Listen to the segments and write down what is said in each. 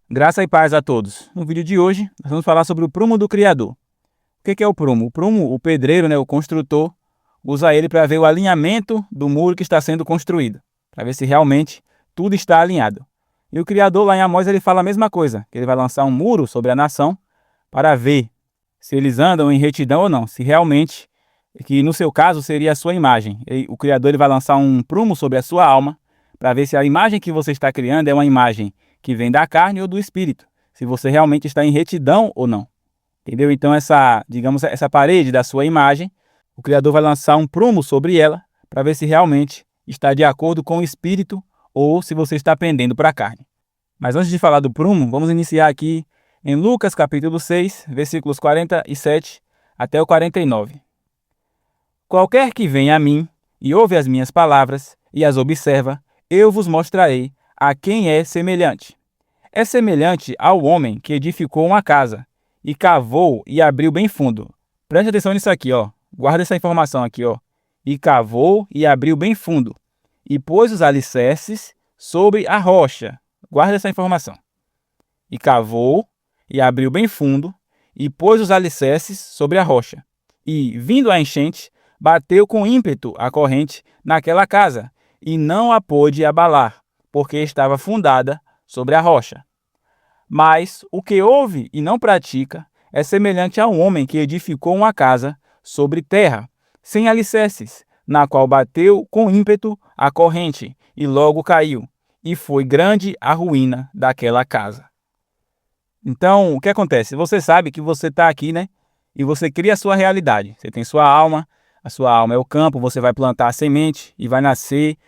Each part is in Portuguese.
Graça e paz a todos. No vídeo de hoje, nós vamos falar sobre o prumo do Criador. O que é o prumo? O prumo, o pedreiro, o construtor, usa ele para ver o alinhamento do muro que está sendo construído, para ver se realmente tudo está alinhado. E o Criador, lá em Amós, ele fala a mesma coisa, que ele vai lançar um muro sobre a nação para ver se eles andam em retidão ou não, se realmente, que no seu caso seria a sua imagem. O Criador ele vai lançar um prumo sobre a sua alma para ver se a imagem que você está criando é uma imagem que vem da carne ou do espírito, se você realmente está em retidão ou não. Entendeu? Então essa parede da sua imagem, o Criador vai lançar um prumo sobre ela para ver se realmente está de acordo com o espírito ou se você está pendendo para a carne. Mas antes de falar do prumo, vamos iniciar aqui em Lucas capítulo 6, versículos 47 até o 49. Qualquer que vem a mim e ouve as minhas palavras e as observa, eu vos mostrarei a quem é semelhante. É semelhante ao homem que edificou uma casa, e cavou e abriu bem fundo. Preste atenção nisso aqui, ó. Guarda essa informação aqui, ó. E cavou e abriu bem fundo, e pôs os alicerces sobre a rocha. Guarda essa informação. E cavou e abriu bem fundo, e pôs os alicerces sobre a rocha. E, vindo a enchente, bateu com ímpeto a corrente naquela casa, e não a pôde abalar, porque estava fundada sobre a rocha. Mas o que ouve e não pratica é semelhante a um homem que edificou uma casa sobre terra, sem alicerces, na qual bateu com ímpeto a corrente, e logo caiu, e foi grande a ruína daquela casa. Então, o que acontece? Você sabe que você está aqui, e você cria a sua realidade. Você tem sua alma, a sua alma é o campo, você vai plantar a semente e vai nascer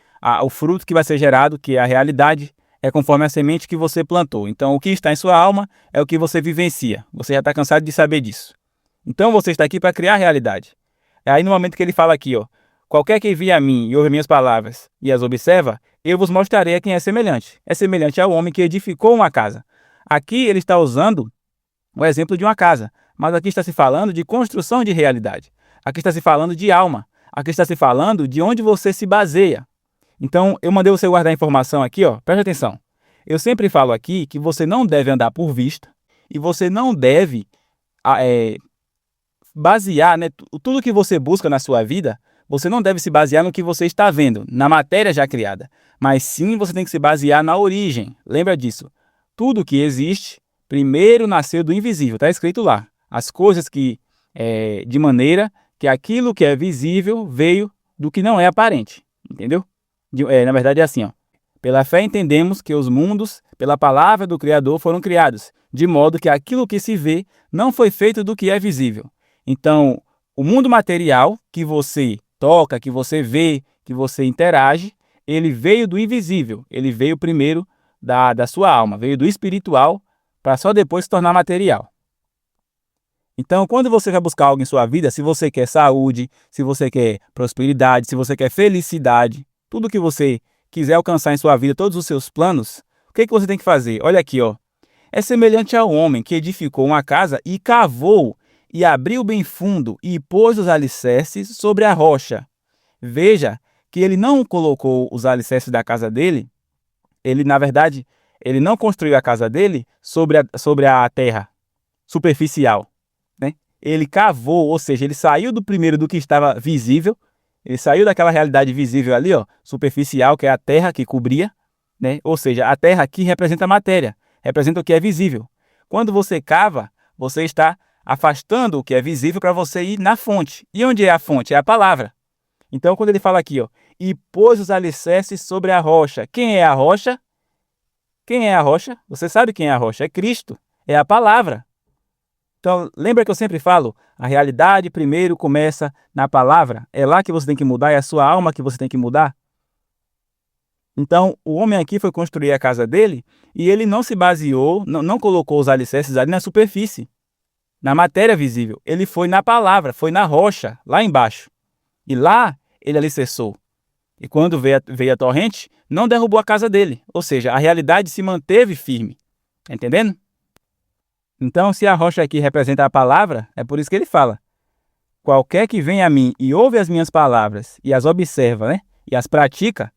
o fruto que vai ser gerado, que é a realidade, é conforme a semente que você plantou. Então, o que está em sua alma é o que você vivencia. Você já está cansado de saber disso. Então, você está aqui para criar a realidade. É aí no momento que ele fala aqui, ó, qualquer que vier a mim e ouve minhas palavras e as observa, eu vos mostrarei a quem é semelhante. É semelhante ao homem que edificou uma casa. Aqui ele está usando o exemplo de uma casa, mas aqui está se falando de construção de realidade. Aqui está se falando de alma. Aqui está se falando de onde você se baseia. Então, eu mandei você guardar a informação aqui, ó. Preste atenção. Eu sempre falo aqui que você não deve andar por vista e você não deve basear, tudo que você busca na sua vida, você não deve se basear no que você está vendo, na matéria já criada, mas sim você tem que se basear na origem. Lembra disso. Tudo que existe, primeiro nasceu do invisível. Está escrito lá. As coisas que, de maneira que aquilo que é visível veio do que não é aparente. Entendeu? Na verdade é assim, ó. Pela fé entendemos que os mundos, pela palavra do Criador, foram criados, de modo que aquilo que se vê não foi feito do que é visível. Então, o mundo material que você toca, que você vê, que você interage, ele veio do invisível. Ele veio primeiro da sua alma, veio do espiritual, para só depois se tornar material. Então, quando você vai buscar algo em sua vida, se você quer saúde, se você quer prosperidade, se você quer felicidade, tudo que você quiser alcançar em sua vida, todos os seus planos, o que você tem que fazer? Olha aqui, ó. É semelhante ao homem que edificou uma casa e cavou e abriu bem fundo e pôs os alicerces sobre a rocha. Veja que ele não colocou os alicerces da casa dele, na verdade, ele não construiu a casa dele sobre a terra superficial. Ele cavou, ou seja, ele saiu do que estava visível. Ele saiu daquela realidade visível ali, ó, superficial, que é a terra que cobria, Ou seja, a terra aqui representa a matéria, representa o que é visível. Quando você cava, você está afastando o que é visível para você ir na fonte. E onde é a fonte? É a palavra. Então, quando ele fala aqui, ó, e pôs os alicerces sobre a rocha. Quem é a rocha? Quem é a rocha? Você sabe quem é a rocha? É Cristo, é a palavra. Então, lembra que eu sempre falo, a realidade primeiro começa na palavra. É lá que você tem que mudar, é a sua alma que você tem que mudar. Então, o homem aqui foi construir a casa dele e ele não se baseou, não colocou os alicerces ali na superfície, na matéria visível. Ele foi na palavra, foi na rocha, lá embaixo. E lá ele alicerçou. E quando veio a torrente, não derrubou a casa dele. Ou seja, a realidade se manteve firme. Tá entendendo? Então, se a rocha aqui representa a palavra, é por isso que ele fala. Qualquer que vem a mim e ouve as minhas palavras e as observa, e as pratica,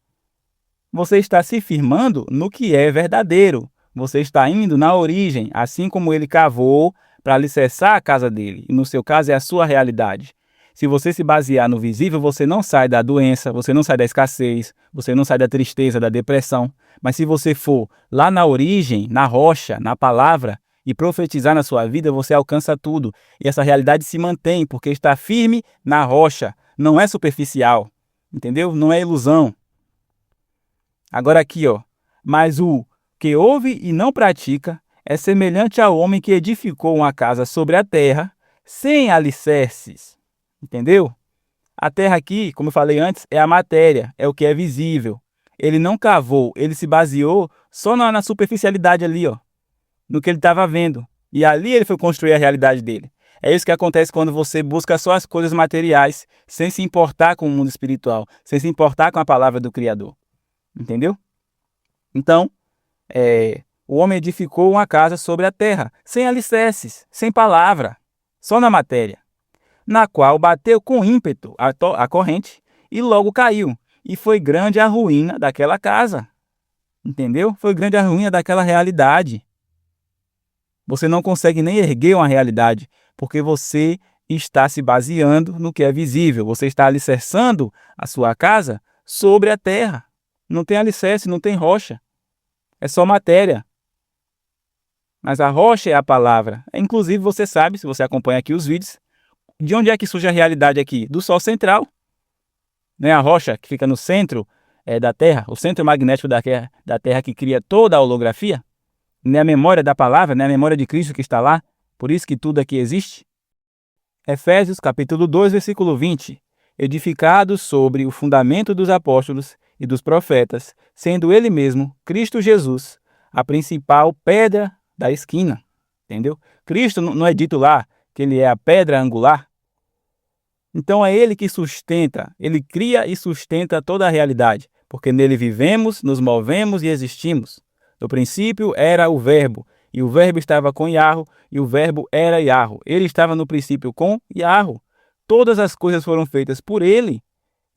você está se firmando no que é verdadeiro, você está indo na origem, assim como ele cavou para alicerçar a casa dele. E no seu caso é a sua realidade. Se você se basear no visível, você não sai da doença, você não sai da escassez, você não sai da tristeza, da depressão. Mas se você for lá na origem, na rocha, na palavra, e profetizar na sua vida, você alcança tudo. E essa realidade se mantém, porque está firme na rocha. Não é superficial, entendeu? Não é ilusão. Agora aqui, ó. Mas o que ouve e não pratica é semelhante ao homem que edificou uma casa sobre a terra, sem alicerces. Entendeu? A terra aqui, como eu falei antes, é a matéria, é o que é visível. Ele não cavou, ele se baseou só na superficialidade ali, ó, no que ele estava vendo. E ali ele foi construir a realidade dele. É isso que acontece quando você busca só as coisas materiais, sem se importar com o mundo espiritual, sem se importar com a palavra do Criador. Entendeu? Então, o homem edificou uma casa sobre a terra, sem alicerces, sem palavra, só na matéria, na qual bateu com ímpeto a corrente e logo caiu. E foi grande a ruína daquela casa. Entendeu? Foi grande a ruína daquela realidade. Você não consegue nem erguer uma realidade, porque você está se baseando no que é visível. Você está alicerçando a sua casa sobre a terra. Não tem alicerce, não tem rocha. É só matéria. Mas a rocha é a palavra. Inclusive, você sabe, se você acompanha aqui os vídeos, de onde é que surge a realidade aqui? Do Sol central. Não é a rocha que fica no centro da Terra, o centro magnético da Terra que cria toda a holografia? Não é a memória da palavra, não é a memória de Cristo que está lá? Por isso que tudo aqui existe? Efésios capítulo 2, versículo 20. Edificados sobre o fundamento dos apóstolos e dos profetas, sendo ele mesmo, Cristo Jesus, a principal pedra da esquina. Entendeu? Cristo não é dito lá que ele é a pedra angular? Então é ele que sustenta, ele cria e sustenta toda a realidade, porque nele vivemos, nos movemos e existimos. No princípio era o Verbo, e o Verbo estava com Yahweh, e o Verbo era Yahweh. Ele estava no princípio com Yahweh. Todas as coisas foram feitas por ele,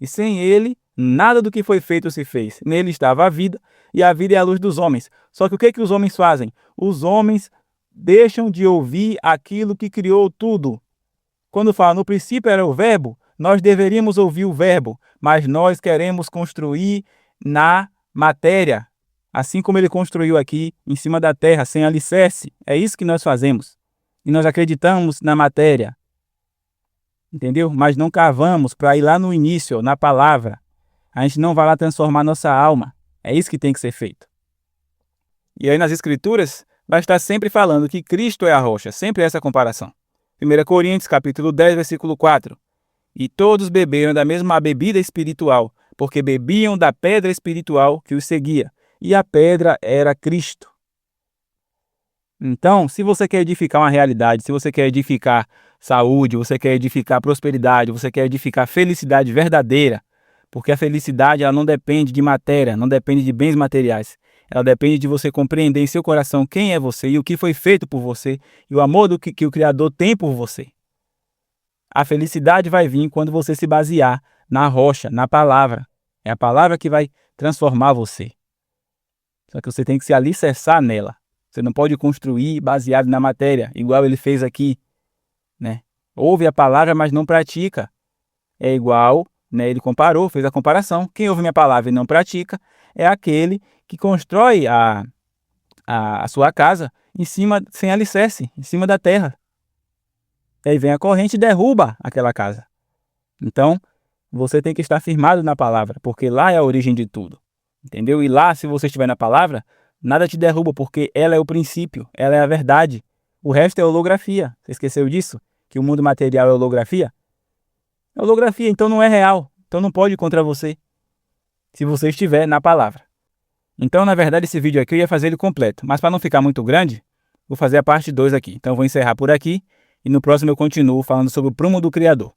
e sem ele, nada do que foi feito se fez. Nele estava a vida, e a vida é a luz dos homens. Só que o que os homens fazem? Os homens deixam de ouvir aquilo que criou tudo. Quando fala no princípio era o Verbo, nós deveríamos ouvir o Verbo, mas nós queremos construir na matéria, assim como ele construiu aqui em cima da terra, sem alicerce. É isso que nós fazemos. E nós acreditamos na matéria, entendeu? Mas não cavamos para ir lá no início, na palavra. A gente não vai lá transformar nossa alma. É isso que tem que ser feito. E aí nas Escrituras vai estar sempre falando que Cristo é a rocha, sempre essa comparação. 1 Coríntios, capítulo 10, versículo 4. E todos beberam da mesma bebida espiritual, porque bebiam da pedra espiritual que os seguia, e a pedra era Cristo. Então, se você quer edificar uma realidade, se você quer edificar saúde, você quer edificar prosperidade, você quer edificar felicidade verdadeira, porque a felicidade ela não depende de matéria, não depende de bens materiais. Ela depende de você compreender em seu coração quem é você e o que foi feito por você e o amor que o Criador tem por você. A felicidade vai vir quando você se basear na rocha, na palavra. É a palavra que vai transformar você. Só que você tem que se alicerçar nela. Você não pode construir baseado na matéria, igual ele fez aqui, né? Ouve a palavra, mas não pratica. É igual, né? Ele comparou, fez a comparação. Quem ouve minha palavra e não pratica é aquele que constrói a sua casa em cima, sem alicerce, em cima da terra. E aí vem a corrente e derruba aquela casa. Então, você tem que estar firmado na palavra, porque lá é a origem de tudo. Entendeu? E lá, se você estiver na palavra, nada te derruba, porque ela é o princípio, ela é a verdade. O resto é holografia. Você esqueceu disso? Que o mundo material é holografia? É holografia, então não é real. Então não pode ir contra você, se você estiver na palavra. Então, na verdade, esse vídeo aqui eu ia fazer ele completo, mas para não ficar muito grande, vou fazer a parte 2 aqui. Então eu vou encerrar por aqui e no próximo eu continuo falando sobre o prumo do Criador.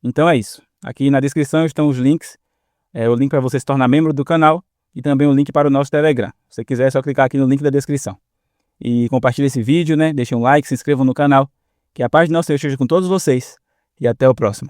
Então é isso. Aqui na descrição estão os links, o link para você se tornar membro do canal e também o link para o nosso Telegram. Se você quiser, é só clicar aqui no link da descrição. E compartilhe esse vídeo, né? Deixe um like, se inscreva no canal. Que a paz de nosso Senhor esteja com todos vocês. E até o próximo.